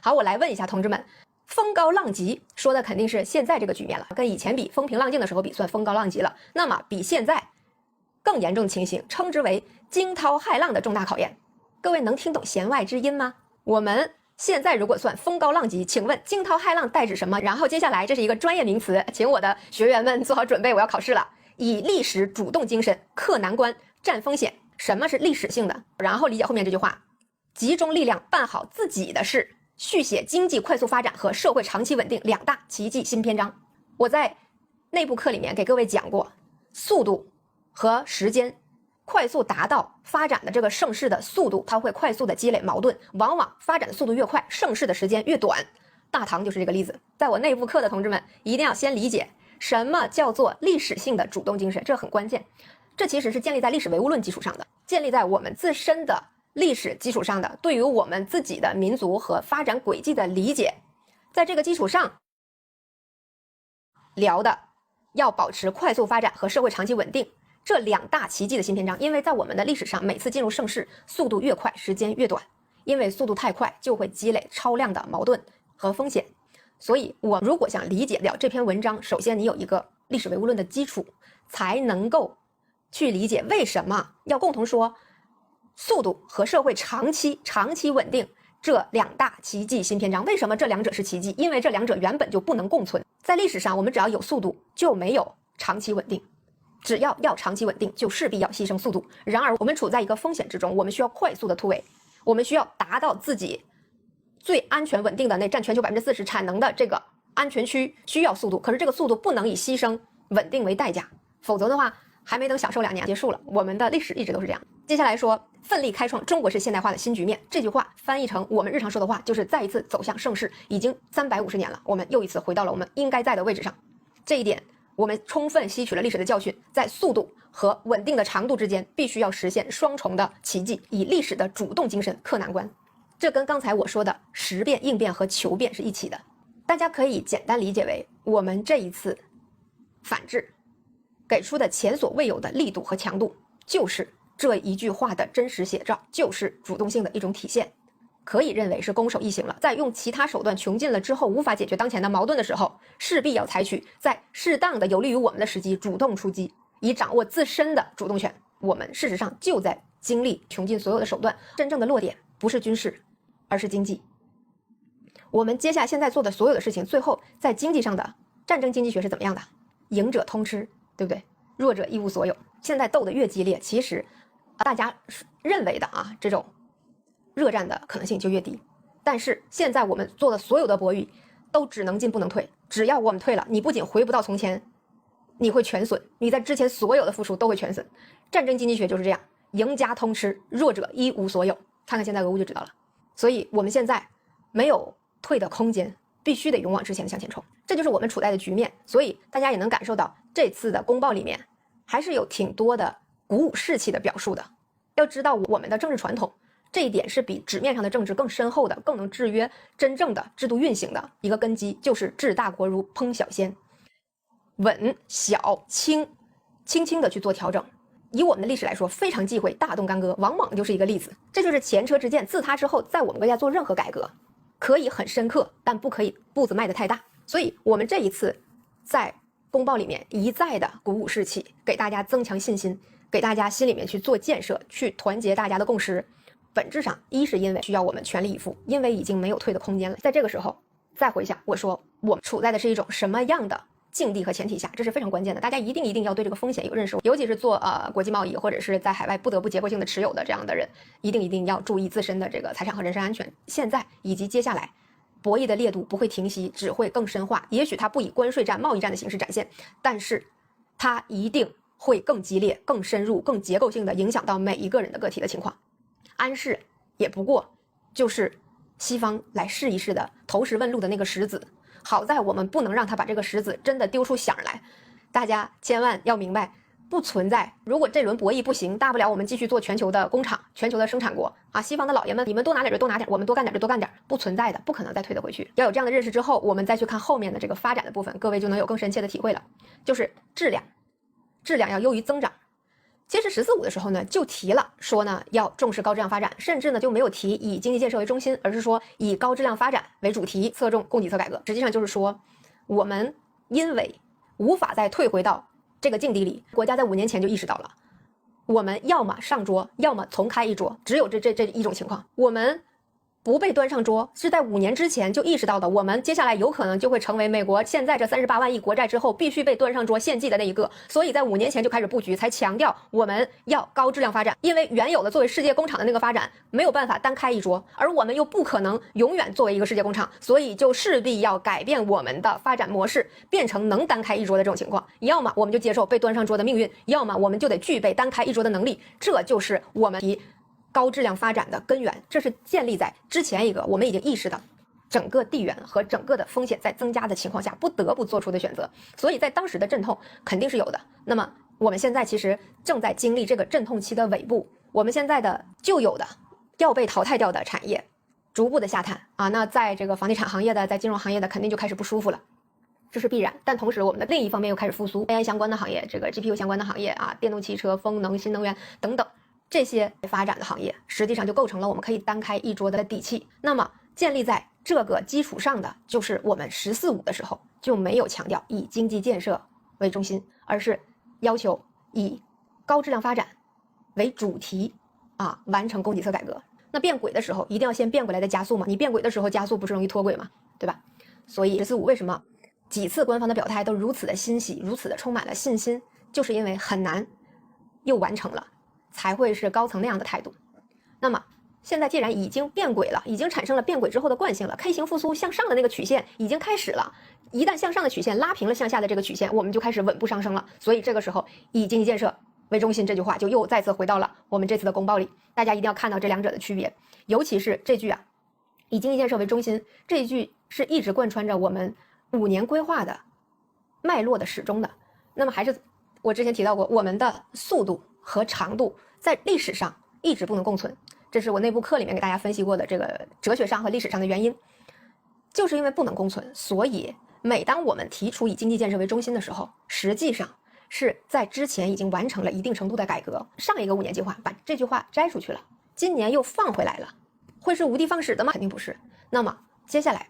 好，我来问一下同志们，风高浪急说的肯定是现在这个局面了，跟以前比，风平浪静的时候比算风高浪急了。那么比现在更严重的情形，称之为惊涛骇浪的重大考验。各位能听懂弦外之音吗？我们现在如果算风高浪急，请问惊涛骇浪代指什么？然后接下来这是一个专业名词，请我的学员们做好准备，我要考试了。以历史主动精神，克难关，战风险。什么是历史性的？然后理解后面这句话，集中力量办好自己的事，续写经济快速发展和社会长期稳定两大奇迹新篇章。我在内部课里面给各位讲过，速度和时间快速达到发展的这个盛世的速度，它会快速的积累矛盾，往往发展的速度越快，盛世的时间越短。大唐就是这个例子。在我内部课的同志们一定要先理解什么叫做历史性的主动精神，这很关键。这其实是建立在历史唯物论基础上的，建立在我们自身的历史基础上的，对于我们自己的民族和发展轨迹的理解。在这个基础上聊的要保持快速发展和社会长期稳定这两大奇迹的新篇章。因为在我们的历史上，每次进入盛世，速度越快，时间越短，因为速度太快就会积累超量的矛盾和风险。所以我如果想理解了这篇文章，首先你有一个历史唯物论的基础，才能够去理解为什么要共同说速度和社会长期稳定这两大奇迹新篇章。为什么这两者是奇迹？因为这两者原本就不能共存。在历史上，我们只要有速度就没有长期稳定，只要长期稳定就势必要牺牲速度。然而我们处在一个风险之中，我们需要快速的突围，我们需要达到自己最安全稳定的那占全球40%产能的这个安全区，需要速度。可是这个速度不能以牺牲稳定为代价，否则的话还没等享受2年结束了。我们的历史一直都是这样。接下来说奋力开创中国式现代化的新局面，这句话翻译成我们日常说的话，就是再一次走向盛世。已经350年了，我们又一次回到了我们应该在的位置上。这一点我们充分吸取了历史的教训，在速度和稳定的长度之间必须要实现双重的奇迹，以历史的主动精神克难关。这跟刚才我说的时变、应变和求变是一起的。大家可以简单理解为，我们这一次反制给出的前所未有的力度和强度，就是这一句话的真实写照，就是主动性的一种体现。可以认为是攻守一行了。在用其他手段穷尽了之后，无法解决当前的矛盾的时候，势必要采取在适当的有利于我们的时机主动出击，以掌握自身的主动权。我们事实上就在经历穷尽所有的手段，真正的落点不是军事，而是经济。我们接下来现在做的所有的事情，最后在经济上的战争经济学是怎么样的？赢者通吃，对不对？弱者一无所有。现在斗得越激烈，其实大家认为的这种热战的可能性就越低。但是现在我们做的所有的博弈都只能进不能退，只要我们退了，你不仅回不到从前，你会全损，你在之前所有的付出都会全损。战争经济学就是这样，赢家通吃，弱者一无所有。看看现在俄乌就知道了。所以我们现在没有退的空间，必须得勇往直前的向前冲，这就是我们处在的局面。所以大家也能感受到这次的公报里面还是有挺多的鼓舞士气的表述的。要知道我们的政治传统，这一点是比纸面上的政治更深厚的，更能制约真正的制度运行的一个根基，就是治大国如烹小鲜，稳小轻，轻轻的去做调整。以我们的历史来说，非常忌讳大动干戈，往往就是一个例子。这就是前车之鉴，自他之后，在我们国家做任何改革可以很深刻，但不可以步子迈得太大。所以我们这一次在公报里面一再的鼓舞士气，给大家增强信心，给大家心里面去做建设，去团结大家的共识。本质上一是因为需要我们全力以赴，因为已经没有退的空间了。在这个时候再回想，我说我们处在的是一种什么样的境地和前提下，这是非常关键的。大家一定要对这个风险有认识，尤其是做国际贸易或者是在海外不得不结构性的持有的这样的人，一定要注意自身的这个财产和人身安全。现在以及接下来博弈的烈度不会停息，只会更深化。也许它不以关税战、贸易战的形式展现，但是它一定会更激烈、更深入、更结构性的影响到每一个人的个体的情况。安世也不过就是西方来试一试的投石问路的那个石子，好在我们不能让他把这个石子真的丢出响来。大家千万要明白，不存在如果这轮博弈不行，大不了我们继续做全球的工厂、全球的生产国西方的老爷们，你们多拿点就多拿点，我们多干点就多干点，不存在的，不可能再退得回去。要有这样的认识之后，我们再去看后面的这个发展的部分，各位就能有更深切的体会了。就是质量要优于增长。其实“十四五”的时候呢，就提了说呢要重视高质量发展，甚至呢就没有提以经济建设为中心，而是说以高质量发展为主题，侧重供给侧改革。实际上就是说，我们因为无法再退回到这个境地里，国家在5年前就意识到了，我们要么上桌，要么重开一桌，只有这一种情况。我们不被端上桌，是在5年之前就意识到的。我们接下来有可能就会成为美国现在这38万亿国债之后必须被端上桌献祭的那一个，所以在5年前就开始布局，才强调我们要高质量发展。因为原有的作为世界工厂的那个发展没有办法单开一桌，而我们又不可能永远作为一个世界工厂，所以就势必要改变我们的发展模式，变成能单开一桌的这种情况。要么我们就接受被端上桌的命运，要么我们就得具备单开一桌的能力。这就是我们提高质量发展的根源，这是建立在之前一个我们已经意识到整个地缘和整个的风险在增加的情况下不得不做出的选择，所以在当时的阵痛肯定是有的。那么我们现在其实正在经历这个阵痛期的尾部，我们现在的旧有的要被淘汰掉的产业逐步的下探啊，那在这个房地产行业的，在金融行业的肯定就开始不舒服了，这是必然。但同时我们的另一方面又开始复苏 AI 相关的行业，这个 GPU 相关的行业啊，电动汽车、风能、新能源等等这些发展的行业，实际上就构成了我们可以单开一桌的底气。那么建立在这个基础上的，就是我们“十四五”的时候就没有强调以经济建设为中心，而是要求以高质量发展为主题啊，完成供给侧改革。那变轨的时候一定要先变过来再加速嘛，你变轨的时候加速不是容易脱轨嘛，对吧？所以“十四五”为什么几次官方的表态都如此的欣喜，如此的充满了信心，就是因为很难又完成了，才会是高层那样的态度。那么现在既然已经变轨了，已经产生了变轨之后的惯性了， K 型复苏向上的那个曲线已经开始了，一旦向上的曲线拉平了向下的这个曲线，我们就开始稳步上升了。所以这个时候以经济建设为中心这句话就又再次回到了我们这次的公报里，大家一定要看到这两者的区别。尤其是这句啊，以经济建设为中心，这一句是一直贯穿着我们5年规划的脉络的始终的。那么还是我之前提到过，我们的速度和长度在历史上一直不能共存，这是我内部课里面给大家分析过的这个哲学上和历史上的原因，就是因为不能共存，所以每当我们提出以经济建设为中心的时候，实际上是在之前已经完成了一定程度的改革。上一个5年计划把这句话摘出去了，今年又放回来了，会是无的放矢的吗？肯定不是。那么接下来